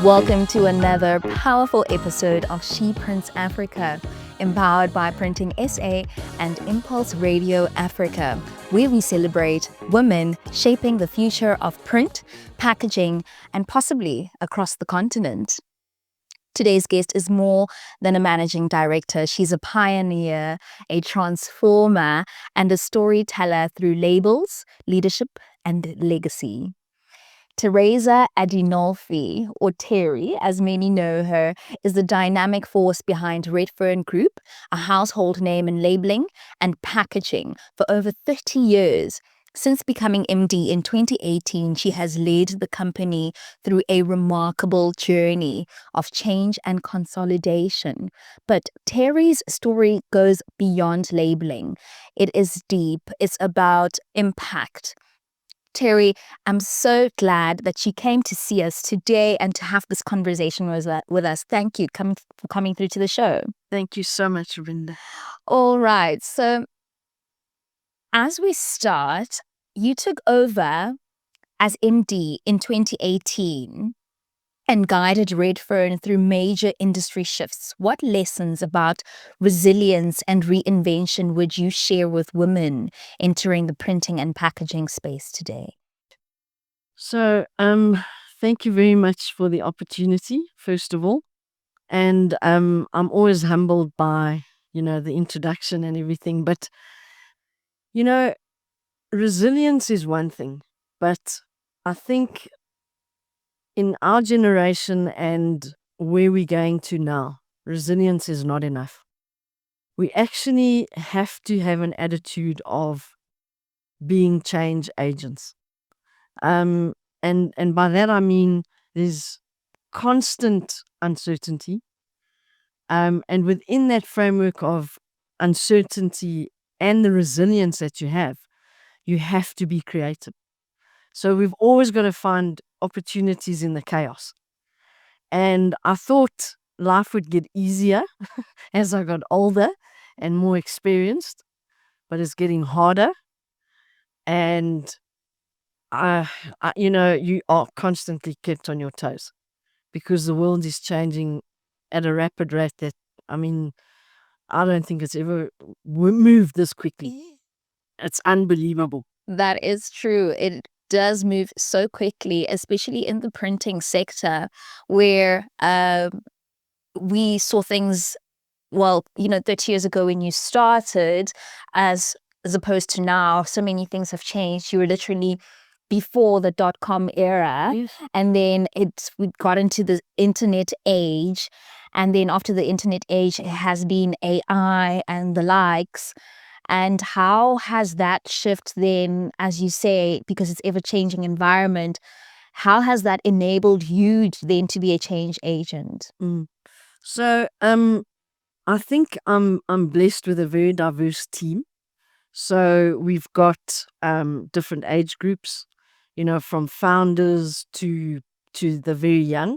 Welcome to another powerful episode of ShePrints Africa, empowered by Printing SA and Impulse Radio Africa, where we celebrate women shaping the future of print, packaging, and possibly across the continent. Today's guest is more than a managing director. She's a pioneer, a transformer, and a storyteller through labels, leadership, and legacy. Teresa Adinolfi, or Terry, as many know her, is the dynamic force behind Redfern Group, a household name in labeling and packaging for over 30 years. Since becoming MD in 2018, she has led the company through a remarkable journey of change and consolidation. But Terry's story goes beyond labeling. It is deep. It's about impact. Terry, I'm so glad that you came to see us today and to have this conversation with us. Thank you for coming through to the show. Thank you so much, Rinda. All right. So as we start, you took over as MD in 2018 and guided Redfern through major industry shifts. What lessons about resilience and reinvention would you share with women entering the printing and packaging space today? So, thank you very much for the opportunity, first of all. And I'm always humbled by, the introduction and everything. But, resilience is one thing. But I think in our generation and where we're going to now, resilience is not enough. We actually have to have an attitude of being change agents. And by that I mean there's constant uncertainty. And within that framework of uncertainty and the resilience that you have to be creative. So we've always got to find opportunities in the chaos. And I thought life would get easier as I got older and more experienced, but it's getting harder. And you are constantly kept on your toes because the world is changing at a rapid rate that, I don't think it's ever moved this quickly. It's unbelievable. That is true. It does move so quickly, especially in the printing sector, where we saw things, 30 years ago when you started, as opposed to now, so many things have changed. You were literally before the .com era, Yes. and then we got into the internet age, and then after the internet age, it has been AI and the likes. And how has that shift then, as you say, because it's ever-changing environment, how has that enabled you then to be a change agent? So I think I'm blessed with a very diverse team. So we've got different age groups, from founders to the very young,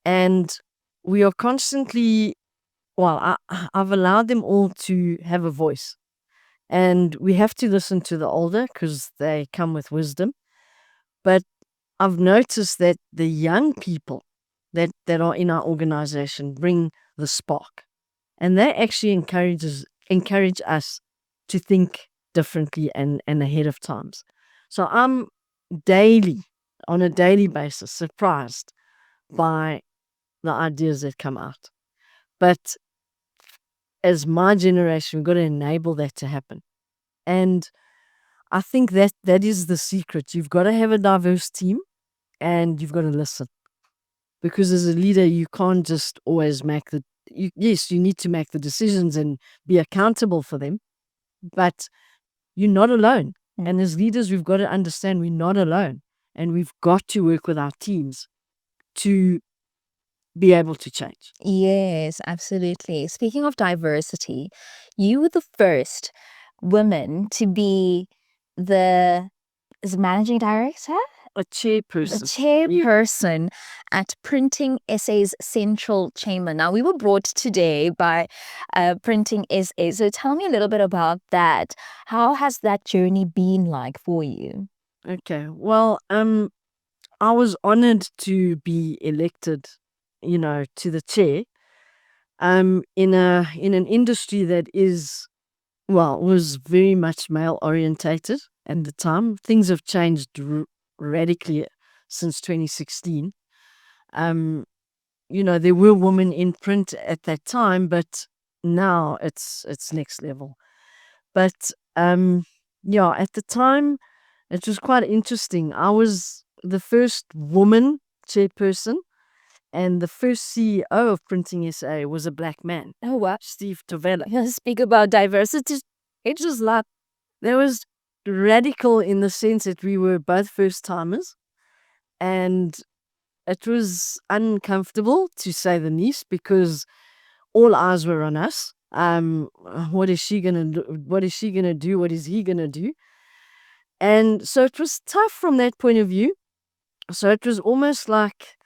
and we are constantly. I've allowed them all to have a voice. And we have to listen to the older because they come with wisdom. But I've noticed that the young people that are in our organization bring the spark. And they actually encourage us to think differently and ahead of times. So I'm on a daily basis, surprised by the ideas that come out. But as my generation, we've got to enable that to happen. And I think that is the secret. You've got to have a diverse team and you've got to listen. Because as a leader, you can't just always you need to make the decisions and be accountable for them, but you're not alone. And as leaders, we've got to understand we're not alone. And we've got to work with our teams to be able to change. Yes, absolutely. Speaking of diversity, you were the first woman to be the managing director? A chairperson. The chairperson at Printing SA's Central Chamber. Now, we were brought today by Printing SA. So tell me a little bit about that. How has that journey been like for you? Okay. Well, I was honored to be elected, to the chair, in an industry that was very much male orientated at the time. Things have changed radically since 2016. Um, there were women in print at that time, but now it's next level. But yeah, at the time it was quite interesting. I was the first woman chairperson, and the first CEO of Printing SA was a black man, Oh, wow. Steve Tovela. You speak about diversity. It was like, that was radical in the sense that we were both first timers, and it was uncomfortable to say the least because all eyes were on us. What is she gonna do? What is she gonna do? What is he gonna do? And so it was tough from that point of view. So it was almost like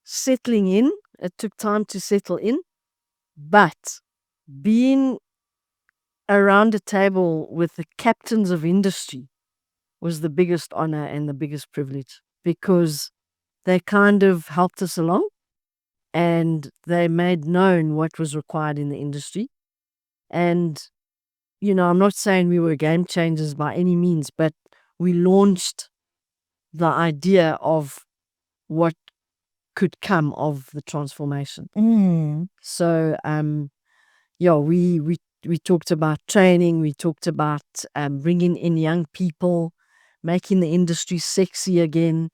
settling in. It took time to settle in, but being around a table with the captains of industry was the biggest honor and the biggest privilege, because they kind of helped us along and they made known what was required in the industry. And, I'm not saying we were game changers by any means, but we launched the idea of what could come of the transformation. So, yeah, we talked about training, we talked about bringing in young people, making the industry sexy again.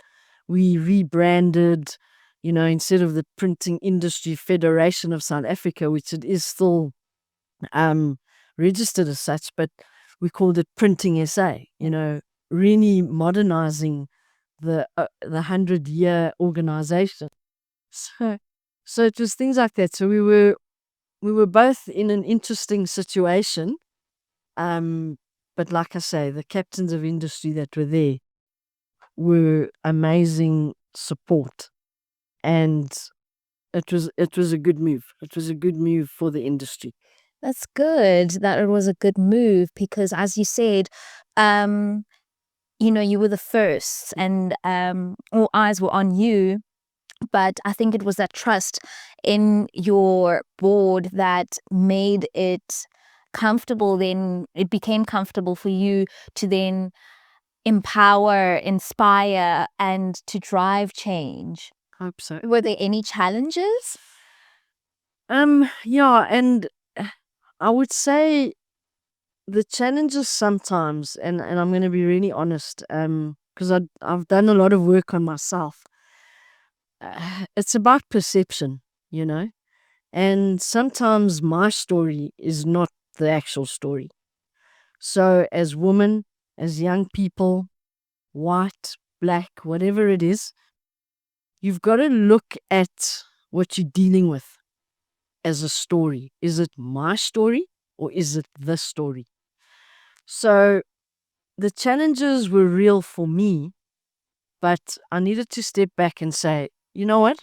We rebranded, instead of the Printing Industry Federation of South Africa, which it is still registered as such, but we called it Printing SA, really modernizing the 100-year organization. So it was things like that. So we were both in an interesting situation. But like I say, the captains of industry that were there were amazing support, and it was a good move. It was a good move for the industry. That's good that it was a good move because, as you said, you were the first and all eyes were on you. But I think it was that trust in your board that made it comfortable. Then it became comfortable for you to then empower, inspire, and to drive change. Hope so. Were there any challenges? Yeah, and I would say the challenges sometimes, and I'm going to be really honest, because I've done a lot of work on myself. It's about perception, and sometimes my story is not the actual story. So as women, as young people, white, black, whatever it is, you've got to look at what you're dealing with as a story. Is it my story or is it the story? So the challenges were real for me, but I needed to step back and say, you know what?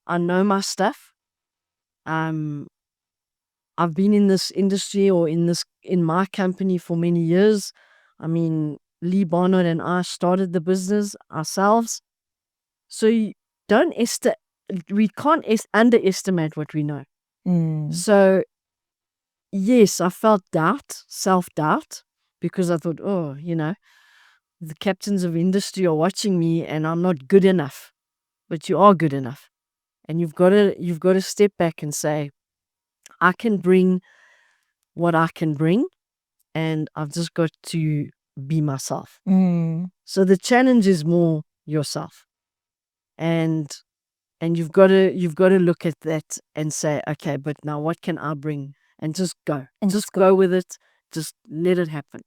I know my stuff. I've been in this industry or in my company for many years. I mean, Lee Barnard and I started the business ourselves. So we can't underestimate what we know. So yes, I felt self-doubt, because I thought, the captains of industry are watching me and I'm not good enough. But you are good enough. And you've got to step back and say, I can bring what I can bring, and I've just got to be myself. So the challenge is more yourself. And you've got to look at that and say, okay, but now what can I bring? And just go. And just go with it. Just let it happen.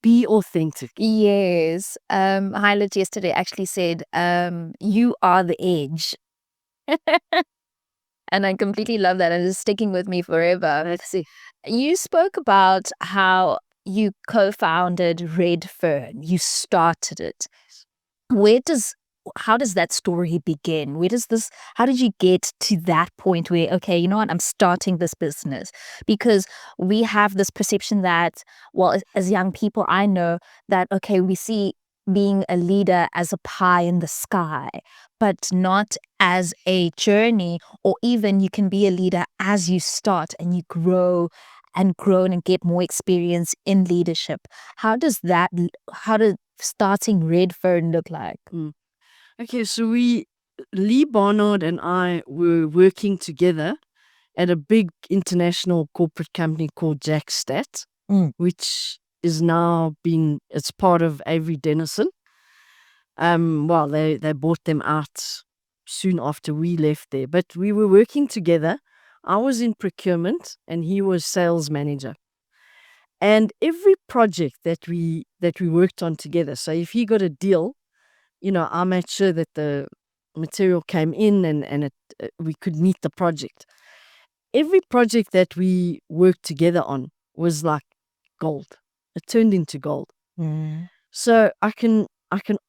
Be authentic. Yes. Highlight yesterday actually said, you are the edge. And I completely love that, and it's sticking with me forever. Let's see. You spoke about how you co-founded Redfern. You started it. How does that story begin? How did you get to that point where, okay, you know what, I'm starting this business? Because we have this perception that, well, as young people, I know that, okay, we see being a leader as a pie in the sky, but not as a journey, or even you can be a leader as you start and you grow and get more experience in leadership. How does starting Redfern look like? Okay, so Lee Barnard and I were working together at a big international corporate company called Jack Stat, which is now it's part of Avery Dennison. Well, they bought them out soon after we left there, but we were working together. I was in procurement and he was sales manager. And every project that we worked on together, so if he got a deal, I made sure that the material came in and we could meet the project. Every project that we worked together on was like gold. It turned into gold. So I can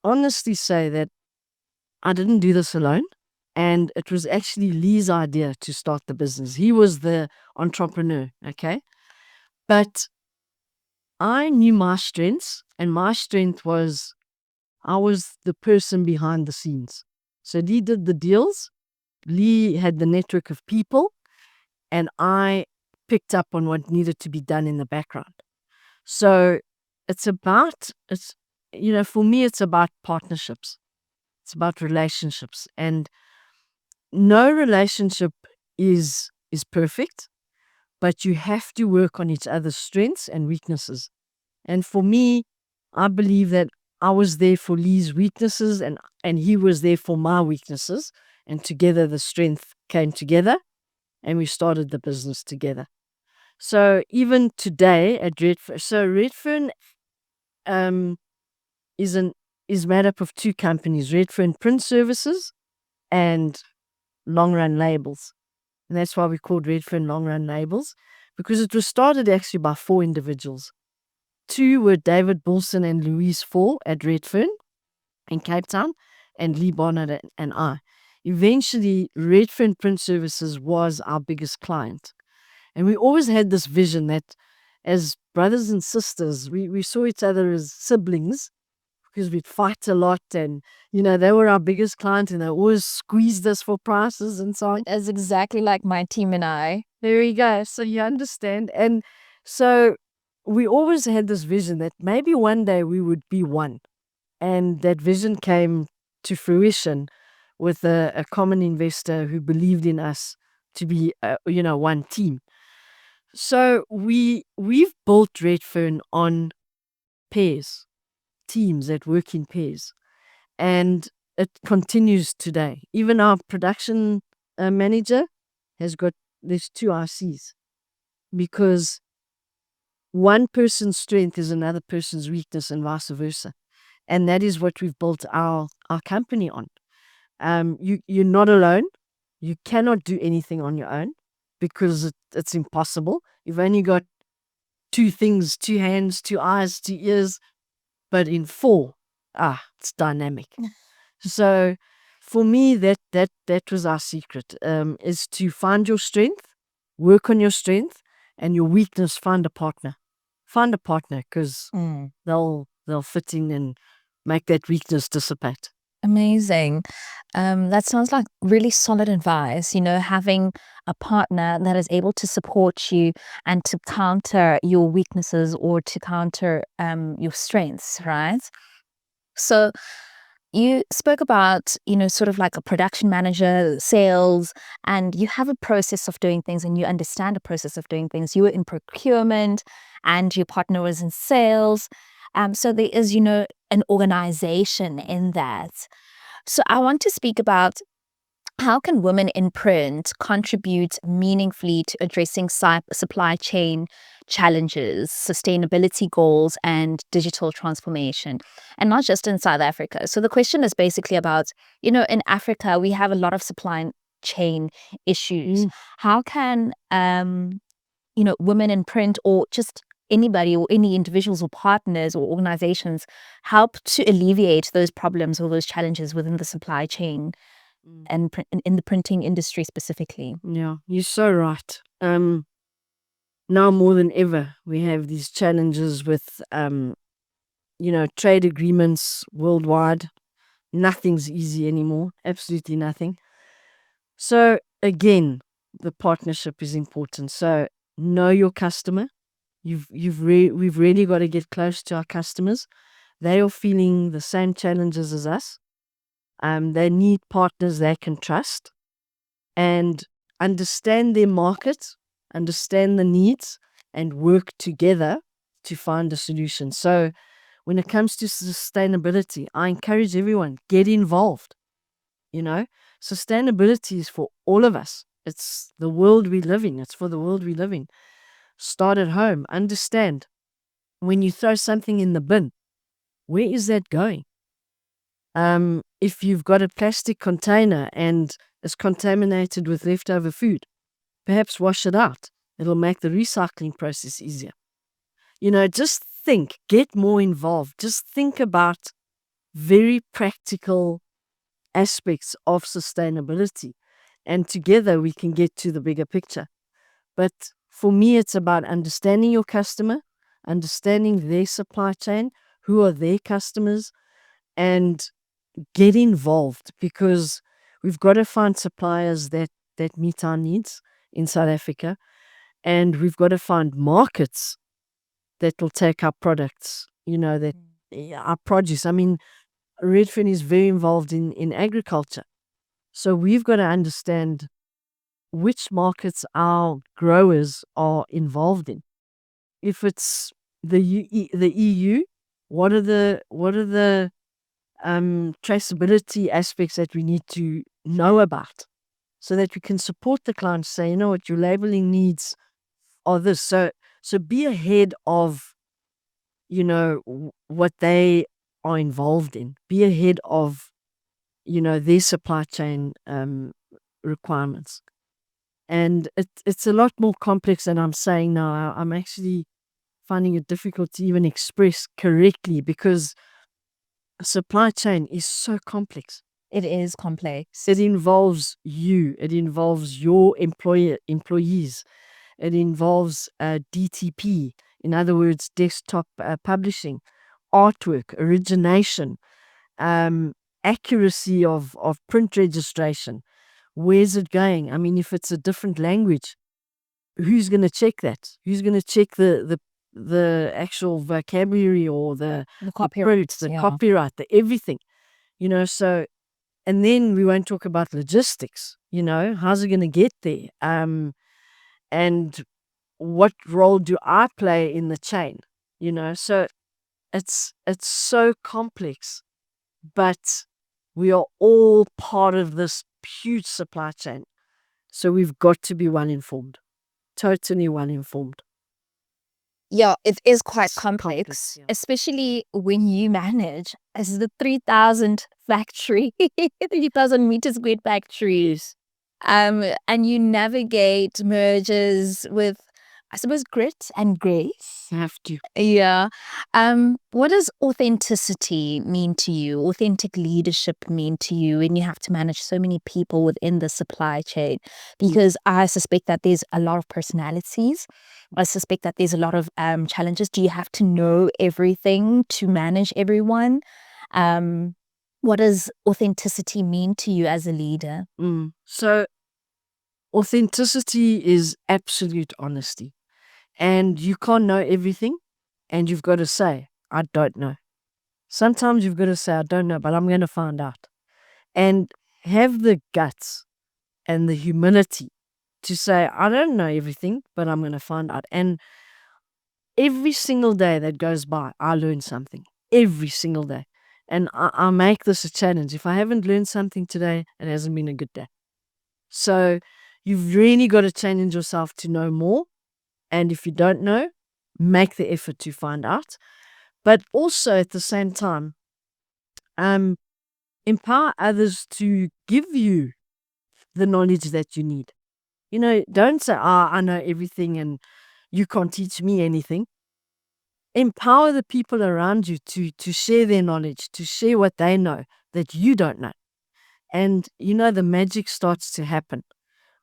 honestly say that I didn't do this alone, and it was actually Lee's idea to start the business. He was the entrepreneur, okay? But I knew my strengths, and my strength was I was the person behind the scenes. So Lee did the deals. Lee had the network of people, and I picked up on what needed to be done in the background. So for me, it's about partnerships. It's about relationships, and no relationship is perfect, but you have to work on each other's strengths and weaknesses. And for me, I believe that I was there for Lee's weaknesses and he was there for my weaknesses. And together the strength came together and we started the business together. So even today at Redfern, Redfern is made up of two companies, Redfern Print Services and Long Run Labels. And that's why we called Redfern Long Run Labels, because it was started actually by 4 individuals. 2 were David Bulson and Louise Fall at Redfern in Cape Town, and Lee Barnard and I. Eventually, Redfern Print Services was our biggest client. And we always had this vision that as brothers and sisters, we saw each other as siblings because we'd fight a lot, and they were our biggest client and they always squeezed us for prices and so on. That's exactly like my team and I. There you go. So you understand. And so we always had this vision that maybe one day we would be one. And that vision came to fruition with a common investor who believed in us to be, one team. So we've built Redfern on pairs, teams that work in pairs, and it continues today. Even our production manager there's 2 RCs, because one person's strength is another person's weakness and vice versa. And that is what we've built our company on. You're not alone. You cannot do anything on your own because it's impossible. You've only got 2 things, 2 hands, 2 eyes, 2 ears, but in 4, it's dynamic. So for me, that was our secret, is to find your strength, work on your strength, and your weakness, find a partner. Find a partner, because they'll fit in and make that weakness dissipate. Amazing. That sounds like really solid advice, having a partner that is able to support you and to counter your weaknesses or to counter your strengths, right? So you spoke about, sort of like a production manager, sales, and you have a process of doing things and you understand the process of doing things. You were in procurement and your partner was in sales. So there is, an organization in that. So I want to speak about how can women in print contribute meaningfully to addressing supply chain challenges, sustainability goals, and digital transformation, and not just in South Africa? So the question is basically about, in Africa, we have a lot of supply chain issues. How can, women in print, or just anybody or any individuals or partners or organizations, help to alleviate those problems or those challenges within the supply chain and in the printing industry specifically? Yeah, you're so right. Now more than ever, we have these challenges with trade agreements worldwide. Nothing's easy anymore. Absolutely nothing. So again, the partnership is important. So know your customer. We've really got to get close to our customers. They are feeling the same challenges as us. They need partners they can trust and understand their market, understand the needs, and work together to find a solution. So when it comes to sustainability, I encourage everyone, get involved. Sustainability is for all of us. It's the world we live in. It's for the world we live in. Start at home. Understand when you throw something in the bin, where is that going? If you've got a plastic container and it's contaminated with leftover food, perhaps wash it out. It'll make the recycling process easier. Just think, get more involved. Just think about very practical aspects of sustainability. And together we can get to the bigger picture. But for me, it's about understanding your customer, understanding their supply chain, who are their customers, and get involved, because we've got to find suppliers that meet our needs in South Africa, and we've got to find markets that will take our products, our produce. I mean, Redfern is very involved in agriculture. So we've got to understand which markets our growers are involved in. If it's the EU, what are the traceability aspects that we need to know about, so that we can support the clients? Say, what your labeling needs are this. So be ahead of what they are involved in. Be ahead of their supply chain requirements. And it's a lot more complex than I'm saying now. I'm actually finding it difficult to even express correctly, because supply chain is so complex. It is complex. It involves you. It involves your employees. It involves DTP, in other words, desktop publishing, artwork, origination, accuracy of print registration. Where's it going? I mean, if it's a different language, who's going to check that? Who's going to check the actual vocabulary or the copyright, copyright, the everything? So, and then we won't talk about logistics. How's it going to get there? And what role do I play in the chain? So it's so complex, but we are all part of this huge supply chain. So we've got to be well informed, totally well informed. Yeah, it is quite complex, yeah. especially when you manage as the 3,000 factory, 3,000 meter squared factories. And you navigate mergers with, I suppose, grit and grace. You have to. Yeah. What does authenticity mean to you? Authentic leadership mean to you when you have to manage so many people within the supply chain? Because I suspect that there's a lot of personalities. I suspect that there's a lot of challenges. Do you have to know everything to manage everyone? What does authenticity mean to you as a leader? So authenticity is absolute honesty. And you can't know everything, and you've got to say, I don't know. Sometimes you've got to say, I don't know, but I'm going to find out. And have the guts and the humility to say, I don't know everything, but I'm going to find out. And every single day that goes by, I learn something. Every single day. And I make this a challenge. If I haven't learned something today, it hasn't been a good day. So you've really got to challenge yourself to know more. And if you don't know, make the effort to find out. But also at the same time, empower others to give you the knowledge that you need. Don't say, I know everything and you can't teach me anything. Empower the people around you to share their knowledge, to share what they know that you don't know. And the magic starts to happen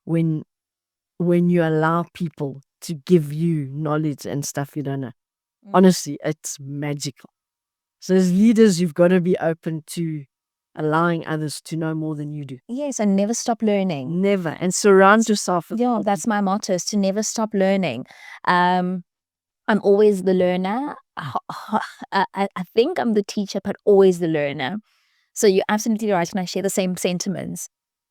when you allow people to give you knowledge and stuff you don't know. Honestly, it's magical. So as leaders, you've got to be open to allowing others to know more than you do. Yes, and never stop learning. Never. And surround yourself with Yeah, that's my motto, is to never stop learning. I'm always the learner. I think I'm the teacher, but always the learner. So you're absolutely right, and I share the same sentiments.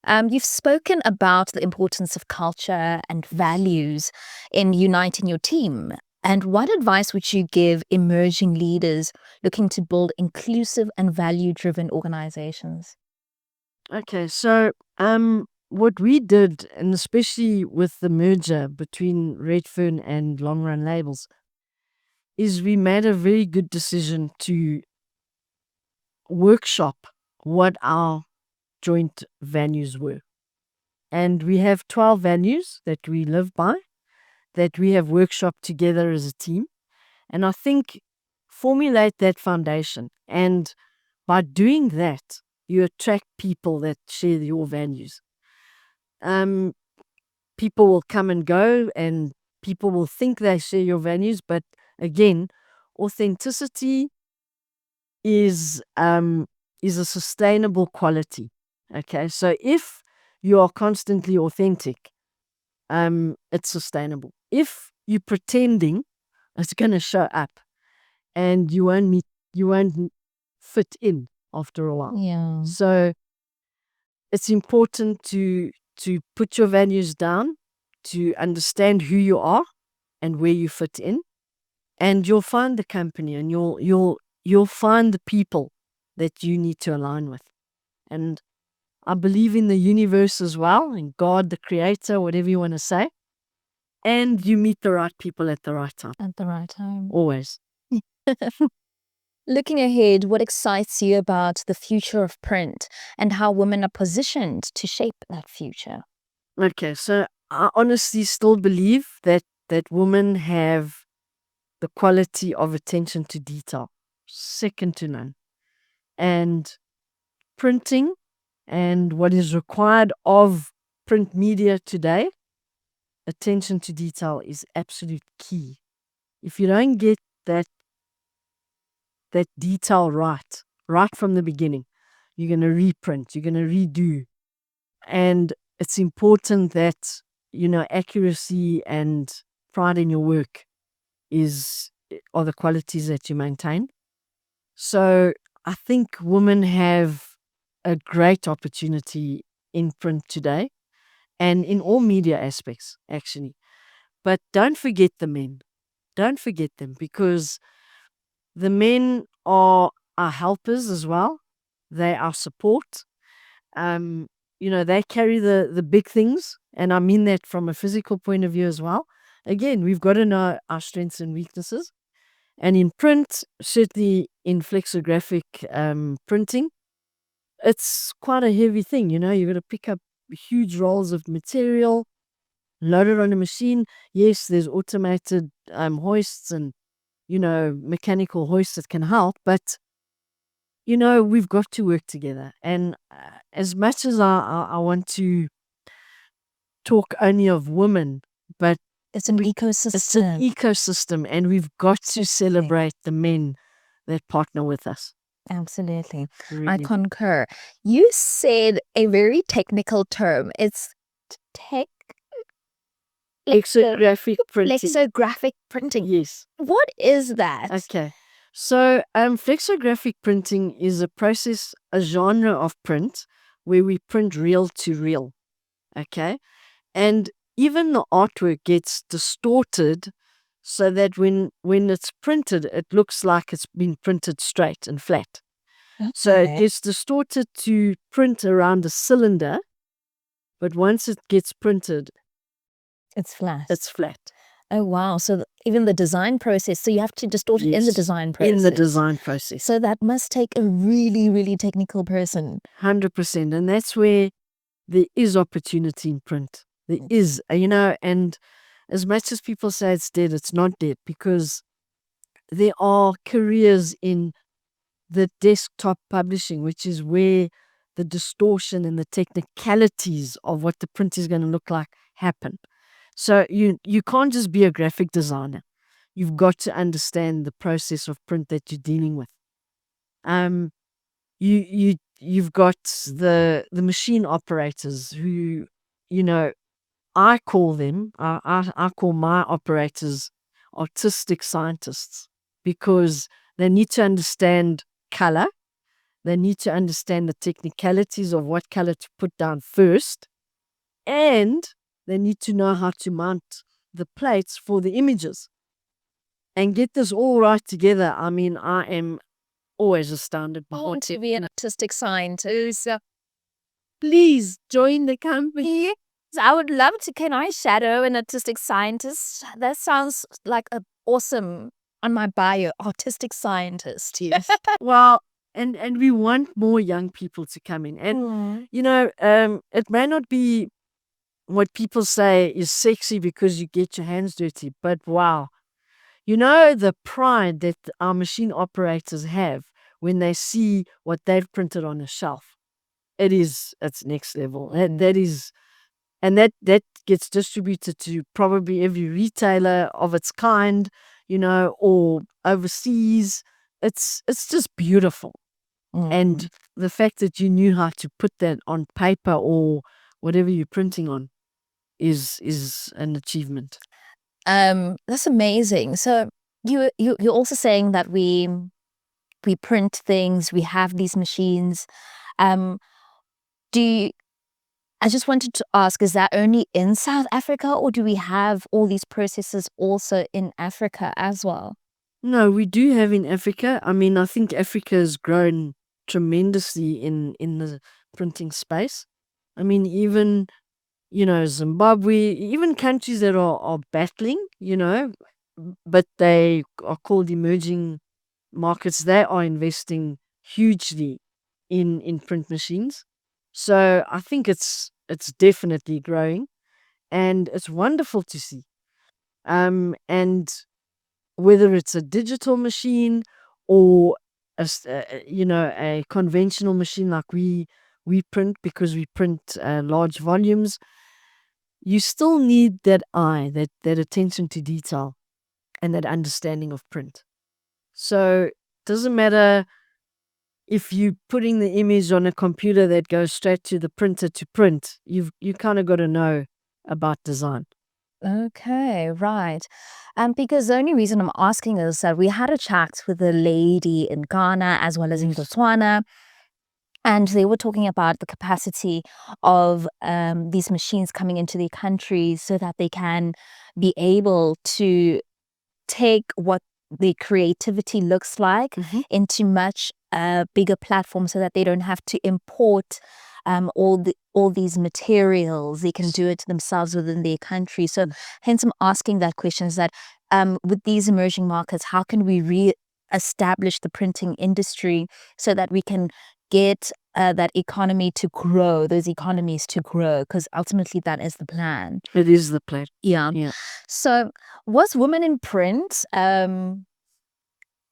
You've spoken about the importance of culture and values in uniting your team. And what advice would you give emerging leaders looking to build inclusive and value-driven organizations? Okay, so what we did, and especially with the merger between Redfern and Long Run Labels, is we made a very good decision to workshop what our joint values were. And we have 12 values that we live by, that we have workshopped together as a team. And I think formulate that foundation. And by doing that, you attract people that share your values. People will come and go, and people will think they share your values. But again, authenticity is a sustainable quality. Okay, so if you are constantly authentic, it's sustainable. If you're pretending, it's going to show up, and you won't fit in after a while. Yeah. So it's important to put your values down, to understand who you are and where you fit in, and you'll find the company, and you'll find the people that you need to align with. And I believe in the universe as well, in God, the creator, whatever you want to say. And you meet the right people at the right time. At the right time. Always. Looking ahead, what excites you about the future of print and how women are positioned to shape that future? Okay, so I honestly still believe that women have the quality of attention to detail, second to none. And printing and what is required of print media today, attention to detail is absolute key. If you don't get that detail right from the beginning, you're going to reprint, you're going to redo. And it's important that, accuracy and pride in your work are the qualities that you maintain. So I think women have a great opportunity in print today and in all media aspects, actually. But don't forget the men. Don't forget them, because the men are our helpers as well. They are support. They carry the big things, and I mean that from a physical point of view as well. Again, we've got to know our strengths and weaknesses. And in print, certainly in flexographic printing, it's quite a heavy thing. You've got to pick up huge rolls of material, load it on a machine. Yes, there's automated hoists and, mechanical hoists that can help, but we've got to work together. And as much as I want to talk only of women, but It's an ecosystem. ecosystem, and we've got to celebrate the men that partner with us. Absolutely. I Really. concur. You said a very technical term. It's tech Flexographic printing. flexographic printing. Yes. What is that? Okay. So flexographic printing is a process, a genre of print where we print reel to reel. Okay. And even the artwork gets distorted so that when it's printed, it looks like it's been printed straight and flat. So it gets distorted to print around a cylinder, but once it gets printed, It's flat. it's flat. Oh, wow. So even the design process, so you have to distort it in the Yes, design process. in the design process. So that must take a really, really technical person. 100%. And that's where there is opportunity in print. There is, and as much as people say it's dead, it's not dead, because there are careers in the desktop publishing, which is where the distortion and the technicalities of what the print is going to look like happen. So you can't just be a graphic designer. You've got to understand the process of print that you're dealing with. Um, you've got the machine operators who, you know, I call them, I call my operators artistic scientists because they need to understand color. They need to understand the technicalities of what color to put down first. And they need to know how to mount the plates for the images and get this all right together. I mean, I am always astounded by I want what to be an artistic scientist. Please join the company. So I would love to. Can I shadow an artistic scientist? That sounds like a awesome on my bio, artistic scientist. Yes. Well, and we want more young people to come in. And it may not be what people say is sexy because you get your hands dirty, but wow. The pride that our machine operators have when they see what they've printed on a shelf. It's next level. That gets distributed to probably every retailer of its kind, or overseas. It's just beautiful. And the fact that you knew how to put that on paper or whatever you're printing on is an achievement. That's amazing. So you're also saying that we print things, we have these machines. Do you, I just wanted to ask, is that only in South Africa or do we have all these processes also in Africa as well? No, we do have in Africa. I mean, I think Africa has grown tremendously in the printing space. I mean, even, Zimbabwe, even countries that are battling, but they are called emerging markets, they are investing hugely in print machines. So I think it's definitely growing and it's wonderful to see. And whether it's a digital machine or a conventional machine like we print because we print large volumes, you still need that eye, that attention to detail and that understanding of print. So it doesn't matter if you're putting the image on a computer that goes straight to the printer to print, you kind of got to know about design. Okay, right. Because the only reason I'm asking is that we had a chat with a lady in Ghana as well as in Botswana, and they were talking about the capacity of these machines coming into the country so that they can be able to take what the creativity looks like into much bigger platforms so that they don't have to import all these materials. They can do it themselves within their country. So hence I'm asking that question is that with these emerging markets, how can we re-establish the printing industry so that we can get that economy to grow, those economies to grow, because ultimately that is the plan. It is the plan. Yeah. So was Women in Print an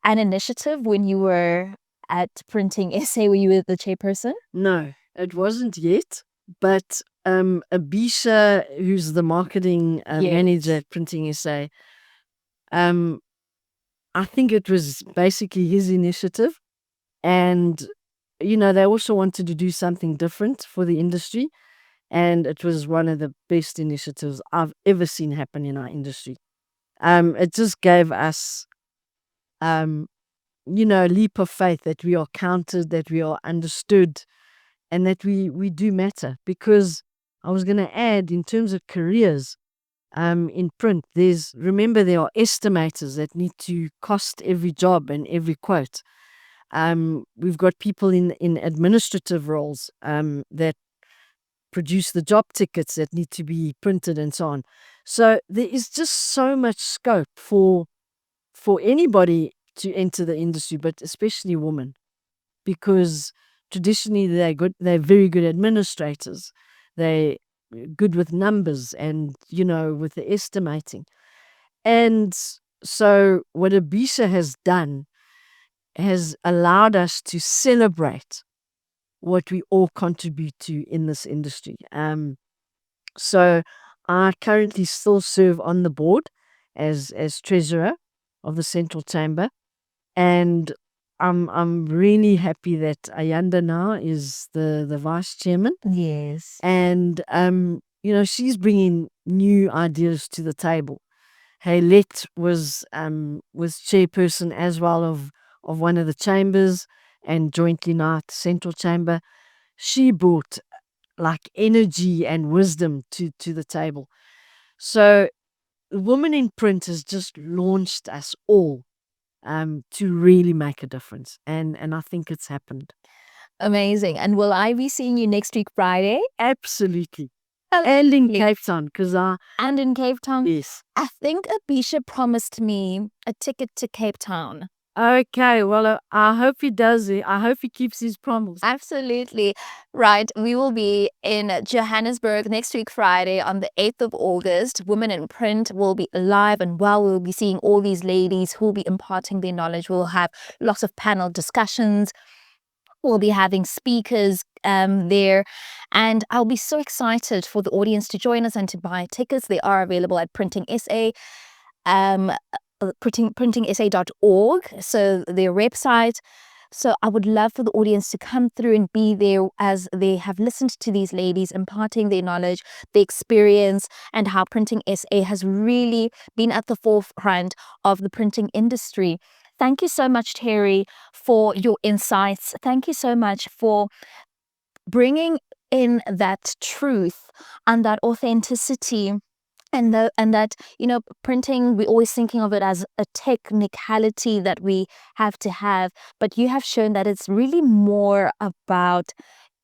initiative when you were at Printing SA, where you were the chairperson? No, it wasn't yet. But Abisha, who's the marketing manager at Printing SA, I think it was basically his initiative. And, they also wanted to do something different for the industry. And it was one of the best initiatives I've ever seen happen in our industry. It just gave us, a leap of faith that we are counted, that we are understood, and that we do matter. Because I was going to add, in terms of careers, in print, remember there are estimators that need to cost every job and every quote. We've got people in administrative roles that produce the job tickets that need to be printed and so on. So there is just so much scope for anybody to enter the industry, but especially women, because traditionally they're very good administrators. They're good with numbers and, with the estimating. And so what Abisha has done has allowed us to celebrate what we all contribute to in this industry. So I currently still serve on the board as treasurer of the Central Chamber, and I'm really happy that Ayanda now is the vice chairman, Yes. and she's bringing new ideas to the table. Haylet was chairperson as well of one of the chambers, and jointly now at the central chamber. She brought like energy and wisdom to the table. So Women in Print has just launched us all to really make a difference, and I think it's happened. Amazing. And will I be seeing you next week, Friday? Absolutely. And in Lovely. Cape Town, because And in Cape Town? yes. I think Abisha promised me a ticket to Cape Town. Okay, well, I hope he does it. I hope he keeps his promise. Absolutely. Right. We will be in Johannesburg next week, Friday, on the 8th of August. Women in Print will be live and well. We'll be seeing all these ladies who will be imparting their knowledge. We'll have lots of panel discussions. We'll be having speakers there. And I'll be so excited for the audience to join us and to buy tickets. They are available at Printing SA. Printingsa.org, so their website. So I would love for the audience to come through and be there as they have listened to these ladies imparting their knowledge, their experience, and how Printing SA has really been at the forefront of the printing industry. Thank you so much, Terry, for your insights. Thank you so much for bringing in that truth and that authenticity. And that, printing, we're always thinking of it as a technicality that we have to have. But you have shown that it's really more about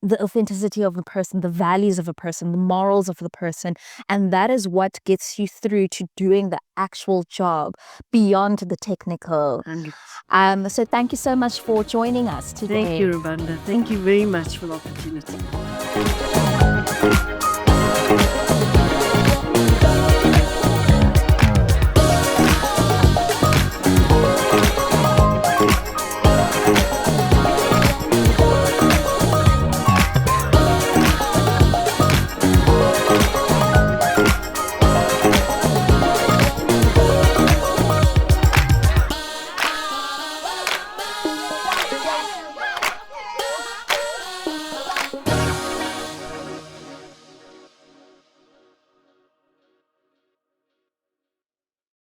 the authenticity of a person, the values of a person, the morals of the person. And that is what gets you through to doing the actual job beyond the technical. So thank you so much for joining us today. Thank you, Rabanda. Thank you very much for the opportunity.